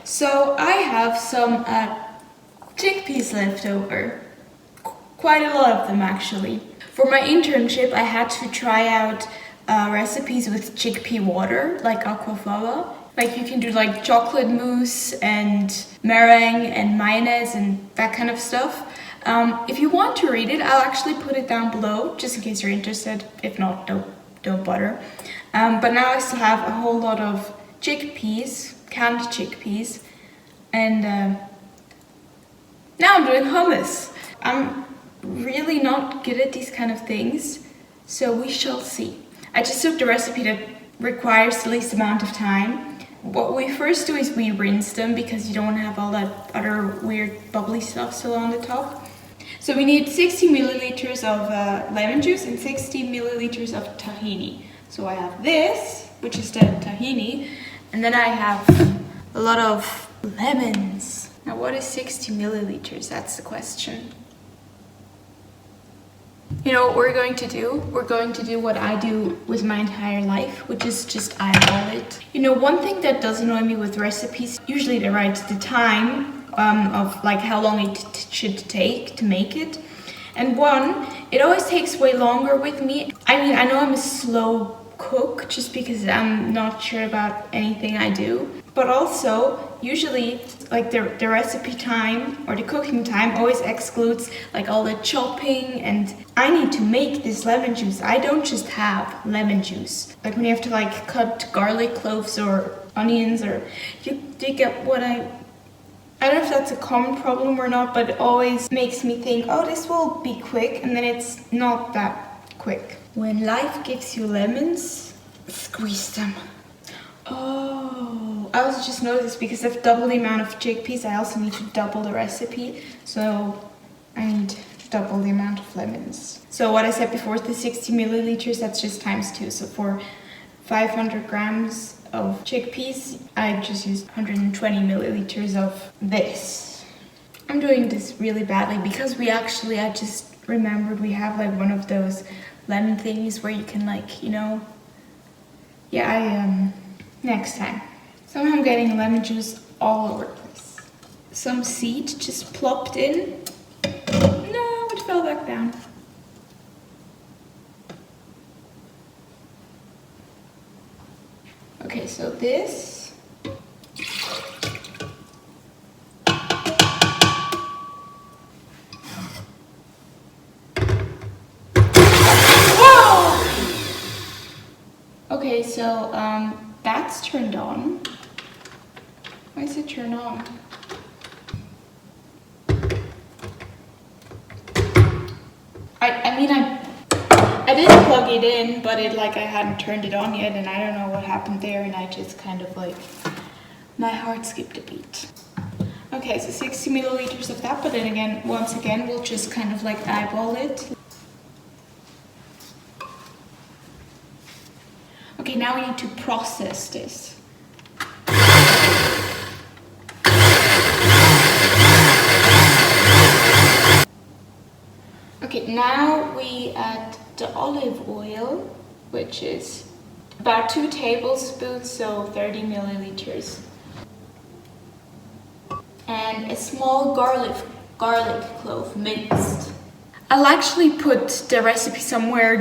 So I have some chickpeas left over, quite a lot of them actually. For my internship I had to try out recipes with chickpea water, like aquafaba. Like you can do like chocolate mousse and meringue and mayonnaise and that kind of stuff. If you want to read it, I'll actually put it down below, just in case you're interested. If not, don't bother. But now I still have a whole lot of chickpeas, canned chickpeas, and now I'm doing hummus. I'm really not good at these kind of things, so we shall see. I just took the recipe that requires the least amount of time. What we first do is we rinse them because you don't want to have all that other weird bubbly stuff still on the top. So we need 60 milliliters of lemon juice and 60 milliliters of tahini. So I have this, which is the tahini, and then I have a lot of lemons. Now what is 60 milliliters? That's the question. You know what we're going to do? We're going to do what I do with my entire life, which is just eyeball it. You know, one thing that does annoy me with recipes, usually they write the time of like how long it should take to make it. And one, it always takes way longer with me. I mean, I know I'm a slow cook just because I'm not sure about anything I do. But also, usually, like the recipe time or the cooking time always excludes like all the chopping, and I need to make this lemon juice. I don't just have lemon juice. Like when you have to like cut garlic cloves or onions, or do you get what I don't know if that's a common problem or not, but it always makes me think, oh, this will be quick, and then it's not that quick. When life gives you lemons, squeeze them. Oh, I also just noticed because I've doubled the amount of chickpeas, I also need to double the recipe. So I need to double the amount of lemons. So what I said before, the 60 milliliters, that's just times 2. So for 500 grams of chickpeas, I just used 120 milliliters of this. I'm doing this really badly because I just remembered we have like one of those lemon thingies where you can like, you know, next time. Somehow I'm getting lemon juice all over the place. Some seed just plopped in. No, it fell back down. Okay, so this. Whoa! Okay, so that's turned on. Why is it turned on? I didn't plug it in, but I hadn't turned it on yet, and I don't know what happened there, and I just kind of like, my heart skipped a beat. Okay, so 60 milliliters of that, but then again, once again, we'll just kind of like eyeball it. Okay, now we need to process this. Okay, now we add the olive oil, which is about 2 tablespoons, so 30 milliliters. And a small garlic clove minced. I'll actually put the recipe somewhere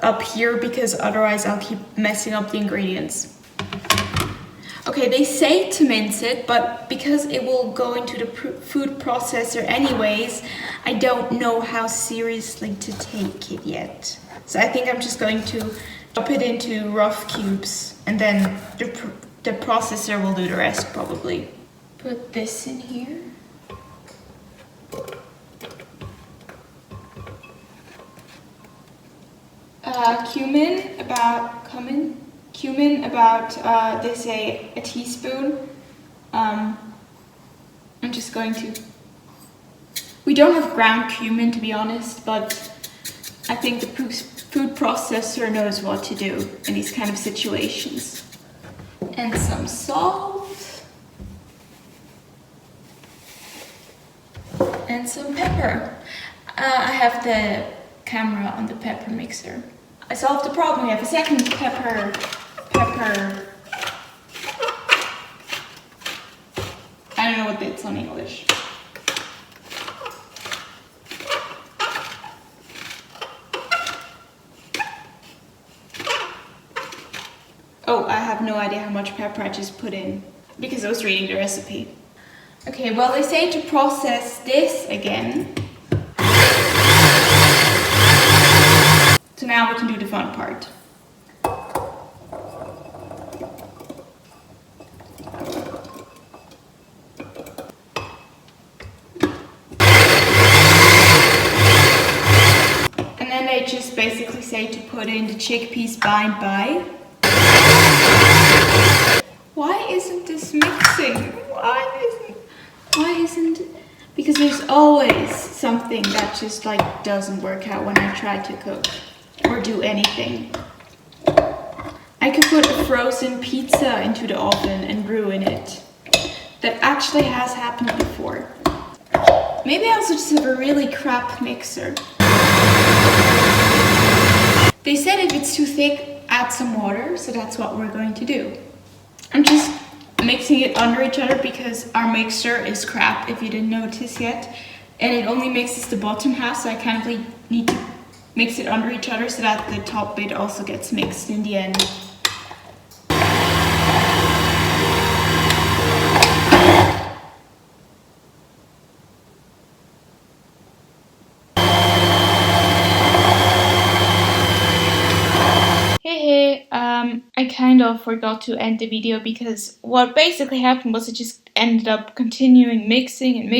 up here because otherwise I'll keep messing up the ingredients. Okay, they say to mince it, but because it will go into the food processor anyways, I don't know how seriously to take it yet. So I think I'm just going to chop it into rough cubes, and then the processor will do the rest probably. Put this in here. Cumin about they say a teaspoon. I'm just going to. We don't have ground cumin, to be honest, but I think the food processor knows what to do in these kind of situations. And some salt. And some pepper. I have the camera on the pepper mixer. I solved the problem. We have a second pepper I don't know what it's on English. Oh, I have no idea how much pepper I just put in because I was reading the recipe. Okay, well they say to process this again. So now we can do the fun part. And then they just basically say to put in the chickpeas by and by. Why isn't this mixing? Why isn't? Because there's always something that just like doesn't work out when I try to cook or do anything. I could put a frozen pizza into the oven and ruin it. That actually has happened before. Maybe I also just have a really crap mixer. They said if it's too thick, add some water, so that's what we're going to do. I'm just mixing it under each other because our mixer is crap, if you didn't notice yet. And it only mixes the bottom half, so I kind of need to mix it under each other so that the top bit also gets mixed in the end. I kind of forgot to end the video because what basically happened was it just ended up continuing mixing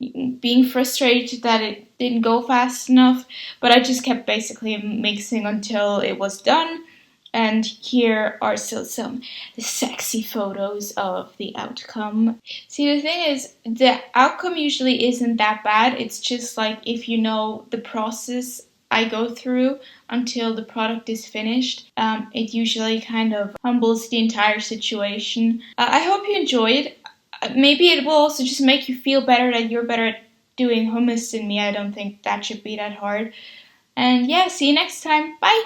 and being frustrated that it didn't go fast enough, but I just kept basically mixing until it was done. And here are still some sexy photos of the outcome. See, the thing is, the outcome usually isn't that bad. It's just like if you know the process I go through until the product is finished, it usually kind of humbles the entire situation. I hope you enjoyed. Maybe it will also just make you feel better that you're better at doing hummus than me. I don't think that should be that hard. And yeah, see you next time. Bye!